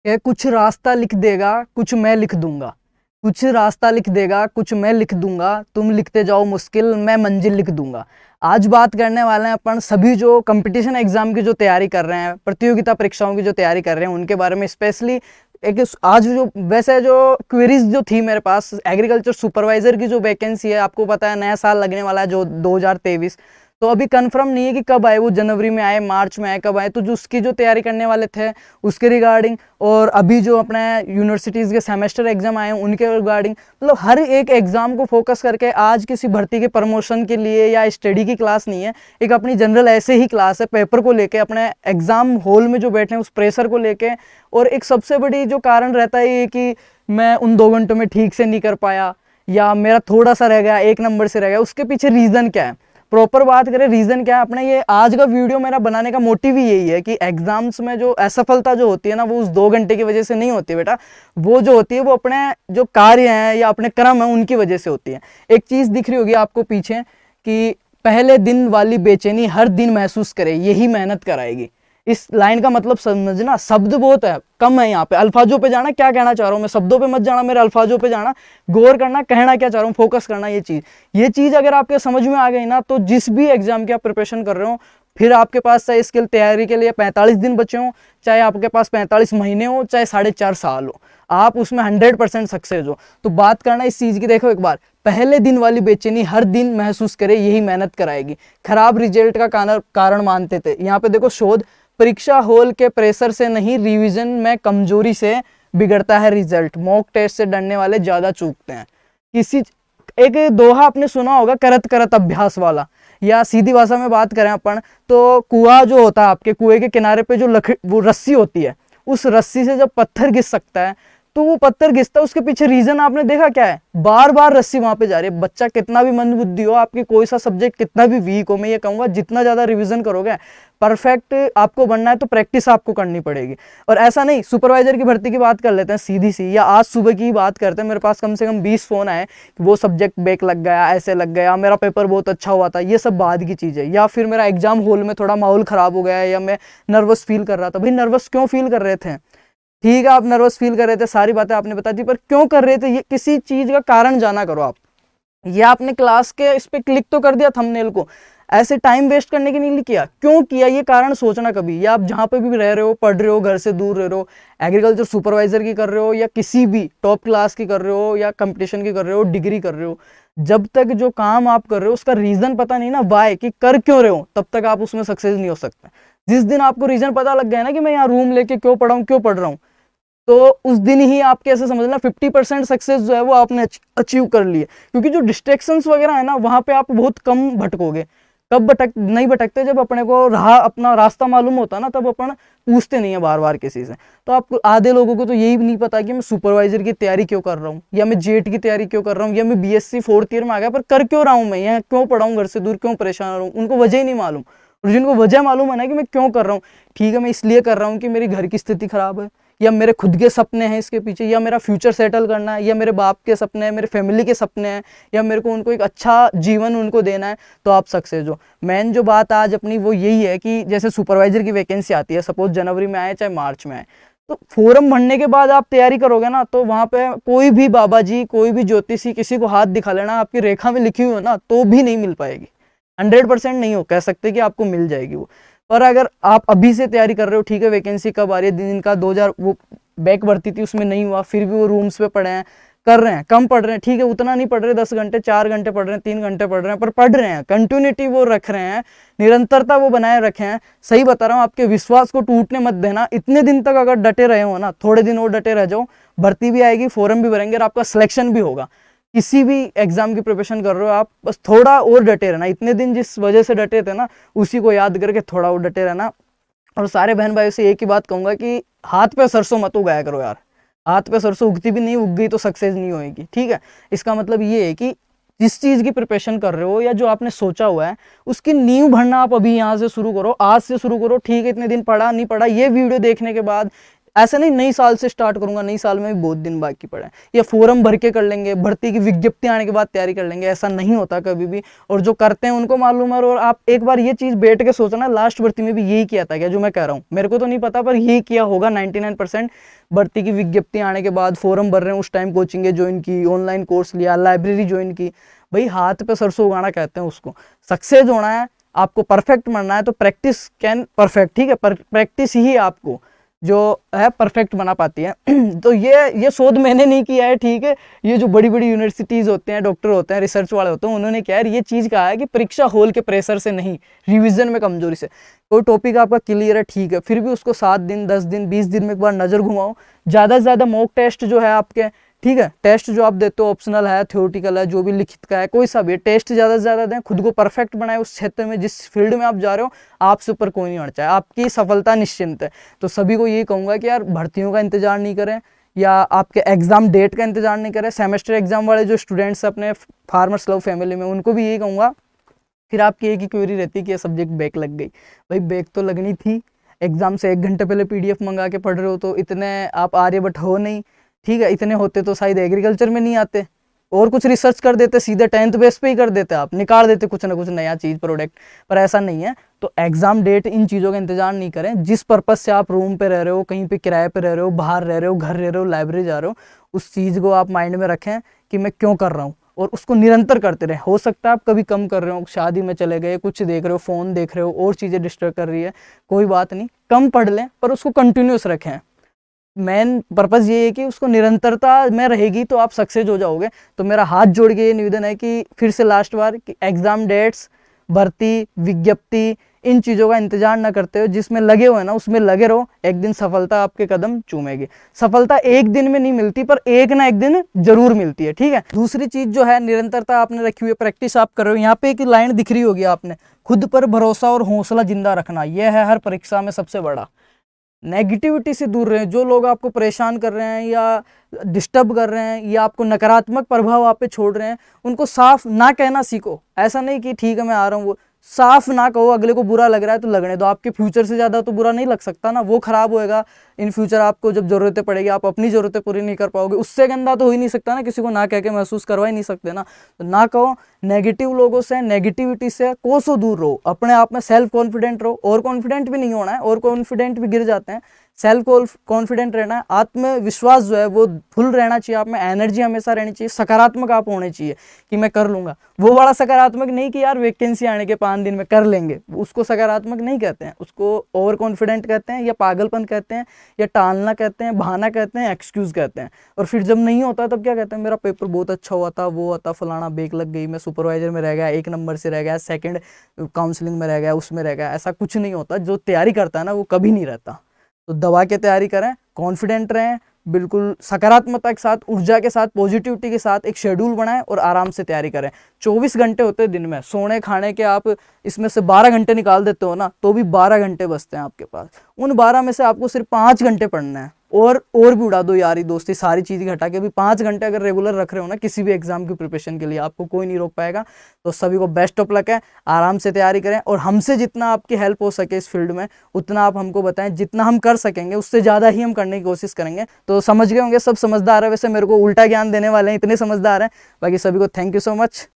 कि कुछ रास्ता लिख देगा कुछ मैं लिख दूंगा, कुछ रास्ता लिख देगा कुछ मैं लिख दूंगा, तुम लिखते जाओ मुश्किल मैं मंजिल लिख दूंगा। आज बात करने वाले हैं अपन सभी जो कंपटीशन एग्जाम की जो तैयारी कर रहे हैं, प्रतियोगिता परीक्षाओं की जो तैयारी कर रहे हैं उनके बारे में। स्पेशली एक आज जो वैसे जो क्वेरीज जो थी मेरे पास, एग्रीकल्चर सुपरवाइजर की जो वैकेंसी है, आपको पता है नया साल लगने वाला है जो 2023, तो अभी कंफर्म नहीं है कि कब आए, वो जनवरी में आए, मार्च में आए, कब आए। तो जो उसकी जो तैयारी करने वाले थे उसके रिगार्डिंग, और अभी जो अपने यूनिवर्सिटीज़ के सेमेस्टर एग्जाम आए हैं उनके रिगार्डिंग, मतलब हर एक एग्जाम को फोकस करके आज किसी भर्ती के प्रमोशन के लिए या स्टडी की क्लास नहीं है, एक अपनी जनरल ऐसे ही क्लास है पेपर को लेके, अपने एग्जाम हॉल में जो बैठे हैं उस प्रेशर को लेके। और एक सबसे बड़ी जो कारण रहता है ये कि मैं उन 2 घंटों में ठीक से नहीं कर पाया या मेरा थोड़ा सा रह गया, 1 नंबर से रह गया, उसके पीछे रीज़न क्या है, प्रॉपर बात करें रीज़न क्या है। अपने ये आज का वीडियो मेरा बनाने का मोटिव ही यही है कि एग्जाम्स में जो असफलता जो होती है ना, वो उस 2 घंटे की वजह से नहीं होती बेटा, वो जो होती है वो अपने जो कार्य हैं या अपने कर्म हैं उनकी वजह से होती है। एक चीज़ दिख रही होगी आपको पीछे कि पहले दिन वाली बेचैनी हर दिन महसूस करे, यही मेहनत कराएगी। इस लाइन का मतलब समझना, शब्द बहुत है, कम है यहाँ पे, अल्फाजों पे जाना, क्या कहना चाह रहा हूँ मैं, शब्दों पे मत जाना, मेरे अल्फाजों पे जाना, गौर करना, कहना क्या चाह रहा हूँ, फोकस करना। ये चीज़ अगर आपके समझ में आ गई ना, तो जिस भी एग्जाम की आप प्रिपरेशन कर रहे हो, फिर आपके पास चाहे इसके तैयारी के लिए 45 दिन बचे हों, चाहे आपके पास 45 महीने हो, चाहे 4.5 साल हो, आप उसमें 100% सक्सेस हो। तो बात करना इस चीज़ की, देखो एक बार, पहले दिन वाली बेचैनी हर दिन महसूस करे, यही मेहनत कराएगी। खराब रिजल्ट का कारण मानते थे, यहाँ पे देखो शोध, परीक्षा हॉल के प्रेशर से नहीं रिवीजन में कमजोरी से बिगड़ता है रिजल्ट, मॉक टेस्ट से डरने वाले ज्यादा चूकते हैं। किसी एक दोहा आपने सुना होगा, करत करत अभ्यास वाला, या सीधी भाषा में बात करें अपन तो कुआं जो होता है, आपके कुएं के किनारे पे जो वो रस्सी होती है, उस रस्सी से जब पत्थर घिस सकता है तो वो पत्थर घिसता है, उसके पीछे रीजन आपने देखा क्या है, बार बार रस्सी वहां पे जा रही है। बच्चा कितना भी मंद बुद्धि हो, आपकी कोई सा सब्जेक्ट कितना भी वीक हो, मैं ये कहूंगा जितना ज्यादा रिवीजन करोगे, परफेक्ट आपको बनना है तो प्रैक्टिस आपको करनी पड़ेगी। और ऐसा नहीं, सुपरवाइजर की भर्ती की बात कर लेते हैं सीधी सी, या आज सुबह की बात करते हैं, मेरे पास कम से कम 20 फोन आए, वो सब्जेक्ट बैक लग गया, ऐसे लग गया, मेरा पेपर बहुत अच्छा हुआ था, ये सब बाद की चीज़ है। या फिर मेरा एग्जाम हॉल में थोड़ा माहौल खराब हो गया है, या मैं नर्वस फील कर रहा था। भाई नर्वस क्यों फील कर रहे थे, ठीक है आप नर्वस फील कर रहे थे, सारी बातें आपने बता दी, पर क्यों कर रहे थे, ये किसी चीज का कारण जाना करो आप। ये आपने क्लास के इस पे क्लिक तो कर दिया थंबनेल को, ऐसे टाइम वेस्ट करने के लिए किया, क्यों किया ये कारण सोचना कभी। या आप जहाँ पे भी रह रहे हो, पढ़ रहे हो, घर से दूर रह रहे हो, एग्रीकल्चर सुपरवाइजर की कर रहे हो, या किसी भी टॉप क्लास की कर रहे हो, या कंपटीशन की कर रहे हो, डिग्री कर रहे हो, जब तक जो काम आप कर रहे हो उसका रीजन पता नहीं ना, वाई कि कर क्यों रहे हो, तब तक आप उसमें सक्सेस नहीं हो सकते। जिस दिन आपको रीजन पता लग गया ना कि मैं यहाँ रूम लेके क्यों पढ़ा हूँ, क्यों पढ़ रहा हूँ, तो उस दिन ही आपके ऐसे समझना 50% सक्सेस जो है वो आपने अचीव कर लिए। क्योंकि जो डिस्ट्रैक्शंस वगैरह है ना, वहां पे आप बहुत कम भटकोगे। कब नहीं भटकते, जब अपने को अपना रास्ता मालूम होता ना, तब अपन पूछते नहीं है बार बार किसी से। तो आप आधे लोगों को तो यही नहीं पता कि मैं सुपरवाइजर की तैयारी क्यों कर रहा हूँ, या मैं जेट की तैयारी क्यों कर रहा हूँ, या मैं BSc 4th ईयर में आ गया पर कर क्यों रहा हूँ, मैं यहाँ क्यों पढ़ा हूँ, घर से दूर क्यों परेशान रहा हूँ, उनको वजह ही नहीं मालूम। और जिनको वजह मालूम है ना कि मैं क्यों कर रहा हूँ, ठीक है मैं इसलिए कर रहा हूँ कि मेरी घर की स्थिति खराब है, या मेरे खुद के सपने हैं इसके पीछे, या मेरा फ्यूचर सेटल करना है, या मेरे बाप के सपने हैं, मेरे फैमिली के सपने हैं, या मेरे को उनको एक अच्छा जीवन उनको देना है, तो आप सक्सेस हो। मेन जो बात आज अपनी वो यही है कि जैसे सुपरवाइजर की वैकेंसी आती है, सपोज जनवरी में आए चाहे मार्च में आए, तो फॉर्म भरने के बाद आप तैयारी करोगे ना, तो वहाँ पे कोई भी बाबा जी, कोई भी ज्योतिषी, किसी को हाथ दिखा लेना, आपकी रेखा में लिखी हुई हो ना, तो भी नहीं मिल पाएगी। 100% नहीं हो कह सकते कि आपको मिल जाएगी वो। पर अगर आप अभी से तैयारी कर रहे हो, ठीक है वैकेंसी कब आ रही है, दिन का 2000 वो बैक भर्ती थी उसमें नहीं हुआ, फिर भी वो रूम्स पे पढ़े हैं, कर रहे हैं, कम पढ़ रहे हैं, ठीक है उतना नहीं पढ़ रहे, 10 घंटे 4 घंटे पढ़ रहे हैं, 3 घंटे पढ़ रहे हैं, पर पढ़ रहे हैं, कंटिन्यूटी वो रख रहे हैं, निरंतरता वो बनाए रखे हैं। सही बता रहा हूँ, आपके विश्वास को टूटने मत देना। इतने दिन तक अगर डटे रहे हो ना, थोड़े दिन और डटे रह जाओ, भर्ती भी आएगी, फॉर्म भी भरेंगे और आपका सिलेक्शन भी होगा। किसी भी एग्जाम की प्रिपरेशन कर रहे हो आप, बस थोड़ा और डटे रहना। इतने दिन जिस वजह से डटे थे ना, उसी को याद करके थोड़ा और डटे रहना। और सारे बहन भाइयों से एक ही बात कहूंगा कि हाथ पे सरसों मत उगाया करो यार, हाथ पे सरसों उगती भी नहीं, उग गई तो सक्सेस नहीं होएगी, ठीक है। इसका मतलब ये है कि जिस चीज की प्रिपरेशन कर रहे हो या जो आपने सोचा हुआ है, उसकी नींव भरना आप अभी यहाँ से शुरू करो, आज से शुरू करो, ठीक है। इतने दिन पढ़ा नहीं पढ़ा, ये वीडियो देखने के बाद ऐसा नहीं नई साल से स्टार्ट करूंगा, नई साल में भी बहुत दिन बाकी पड़े हैं, या फॉर्म भर के कर लेंगे, भर्ती की विज्ञप्ति आने के बाद तैयारी कर लेंगे, ऐसा नहीं होता कभी भी। और जो करते हैं उनको मालूम है। और आप एक बार ये चीज़ बैठ के सोचना, लास्ट भर्ती में भी यही किया था क्या जो मैं कह रहा हूँ, मेरे को तो नहीं पता पर यही किया होगा 99%। भर्ती की विज्ञप्ति आने के बाद फॉर्म भर रहे हैं, उस टाइम कोचिंग ज्वाइन की, ऑनलाइन कोर्स लिया, लाइब्रेरी ज्वाइन की। भाई हाथ पे सरसों उगाना कहते हैं उसको। सक्सेस होना है, आपको परफेक्ट बनना है तो प्रैक्टिस कैन परफेक्ट, ठीक है, प्रैक्टिस ही आपको जो है परफेक्ट बना पाती है। तो ये शोध मैंने नहीं किया है, ठीक है, ये जो बड़ी बड़ी यूनिवर्सिटीज़ होते हैं, डॉक्टर होते हैं, रिसर्च वाले होते हैं, उन्होंने क्या है ये चीज़ कहा है कि परीक्षा हॉल के प्रेशर से नहीं, रिवीजन में कमजोरी से। कोई टॉपिक आपका क्लियर है, ठीक है, फिर भी उसको 7 दिन 10 दिन 20 दिन में एक बार नज़र घुमाओ। ज़्यादा से ज़्यादा मॉक टेस्ट जो है आपके, ठीक है, टेस्ट जो आप देते हो ऑप्शनल है, थ्योरेटिकल है, जो भी लिखित का है, कोई सा भी टेस्ट ज़्यादा से ज़्यादा दें, खुद को परफेक्ट बनाए उस क्षेत्र में, जिस फील्ड में आप जा रहे हो। आपसे ऊपर कोई नहीं होना चाहिए, आपकी सफलता निश्चिंत है। तो सभी को यही कहूँगा कि यार भर्तियों का इंतजार नहीं करें, या आपके एग्जाम डेट का इंतजार नहीं करें। सेमेस्टर एग्जाम वाले जो स्टूडेंट्स अपने फार्मर्स लव फैमिली में, उनको भी यही कहूँगा। फिर आपकी एक ही क्वेरी रहती है कि ये सब्जेक्ट बैक लग गई। भाई बैक तो लगनी थी, एग्जाम से 1 घंटे पहले PDF मंगा के पढ़ रहे हो, तो इतने आप आर्यभट्ट हो नहीं, ठीक है, इतने होते तो शायद एग्रीकल्चर में नहीं आते, और कुछ रिसर्च कर देते, सीधे 10th बेस पे ही कर देते, आप निकाल देते कुछ ना कुछ नया चीज़ प्रोडक्ट। पर ऐसा नहीं है। तो एग्जाम डेट इन चीज़ों का इंतजार नहीं करें। जिस पर्पज़ से आप रूम पे रह रहे हो, कहीं पे किराए पे रह रहे हो, बाहर रह रहे हो, घर रह रहे हो, लाइब्रेरी जा रहे हो, उस चीज़ को आप माइंड में रखें कि मैं क्यों कर रहा हूँ, और उसको निरंतर करते रहें। हो सकता है आप कभी कम कर रहे हो, शादी में चले गए, कुछ देख रहे हो, फ़ोन देख रहे हो, और चीज़ें डिस्टर्ब कर रही है, कोई बात नहीं, कम पढ़ लें पर उसको कंटिन्यूस रखें। मेन पर्पज़ ये है कि उसको निरंतरता में रहेगी तो आप सक्सेस हो जाओगे। तो मेरा हाथ जोड़ के ये निवेदन है कि फिर से लास्ट बार कि एग्ज़ाम डेट्स, भर्ती, विज्ञप्ति, इन चीज़ों का इंतजार ना करते हो, जिसमें लगे हुए ना उसमें लगे रहो। एक दिन सफलता आपके कदम चूमेगी। सफलता एक दिन में नहीं मिलती, पर एक ना एक दिन जरूर मिलती है, ठीक है। दूसरी चीज़ जो है, निरंतरता आपने रखी हुई है, प्रैक्टिस आप कर रहे हो। यहाँ पे एक लाइन दिख रही होगी आपने, खुद पर भरोसा और हौसला जिंदा रखना, यह है हर परीक्षा में सबसे बड़ा। नेगेटिविटी से दूर रहें। जो लोग आपको परेशान कर रहे हैं या डिस्टर्ब कर रहे हैं या आपको नकारात्मक प्रभाव आप पे छोड़ रहे हैं, उनको साफ ना कहना सीखो। ऐसा नहीं कि ठीक है मैं आ रहा हूँ, वो साफ ना कहो। अगले को बुरा लग रहा है तो लगने दो, आपके फ्यूचर से ज़्यादा तो बुरा नहीं लग सकता ना, वो खराब होएगा इन फ्यूचर। आपको जब ज़रूरतें पड़ेगी आप अपनी ज़रूरतें पूरी नहीं कर पाओगे, उससे गंदा तो हो ही नहीं सकता ना, किसी को ना कह के महसूस करवा ही नहीं सकते ना। तो ना कहो, नेगेटिव लोगों से, नेगेटिविटी से कोसों दूर रहो, अपने आप में सेल्फ कॉन्फिडेंट रहो। और कॉन्फिडेंट भी नहीं होना है, और कॉन्फिडेंट भी गिर जाते हैं। सेल्फ कॉन्फिडेंट रहना है, आत्मविश्वास जो है वो फुल रहना चाहिए आप में, एनर्जी हमेशा रहनी चाहिए, सकारात्मक आप होने चाहिए कि मैं कर लूँगा। वो बड़ा सकारात्मक नहीं कि यार वैकेंसी आने के 5 दिन में कर लेंगे, उसको सकारात्मक नहीं कहते हैं, उसको ओवर कॉन्फिडेंट कहते हैं, या पागलपन कहते हैं, या टालना कहते हैं, बहाना कहते हैं, एक्सक्यूज़ कहते हैं। और फिर जब नहीं होता तब क्या कहते हैं, मेरा पेपर बहुत अच्छा हुआ था, वो हुआ था, फलाना बैक लग गई, मैं सुपरवाइजर में रह गया, 1 नंबर से रह गया, सेकंड काउंसलिंग में रह गया, उसमें रह गया। ऐसा कुछ नहीं होता। जो तैयारी करता है ना वो कभी नहीं रहता। तो दबा के तैयारी करें, कॉन्फिडेंट रहें, बिल्कुल सकारात्मकता के साथ, ऊर्जा के साथ, पॉजिटिविटी के साथ एक शेड्यूल बनाएं और आराम से तैयारी करें। 24 घंटे होते हैं दिन में, सोने खाने के आप इसमें से 12 घंटे निकाल देते हो ना, तो भी 12 घंटे बचते हैं आपके पास। उन 12 में से आपको सिर्फ 5 घंटे पढ़ना है, और भी उड़ा दो यारी दोस्ती, सारी चीज़ें हटा के भी 5 घंटे अगर रेगुलर रख रहे हो ना किसी भी एग्जाम की प्रिपरेशन के लिए, आपको कोई नहीं रोक पाएगा। तो सभी को बेस्ट ऑफ लक है, आराम से तैयारी करें, और हमसे जितना आपकी हेल्प हो सके इस फील्ड में उतना आप हमको बताएं। जितना हम कर सकेंगे उससे ज़्यादा ही हम करने की कोशिश करेंगे। तो समझ गए होंगे, सब समझदार है। वैसे मेरे को उल्टा ज्ञान देने वाले हैं, इतने समझदार हैं। बाकी सभी को थैंक यू सो मच।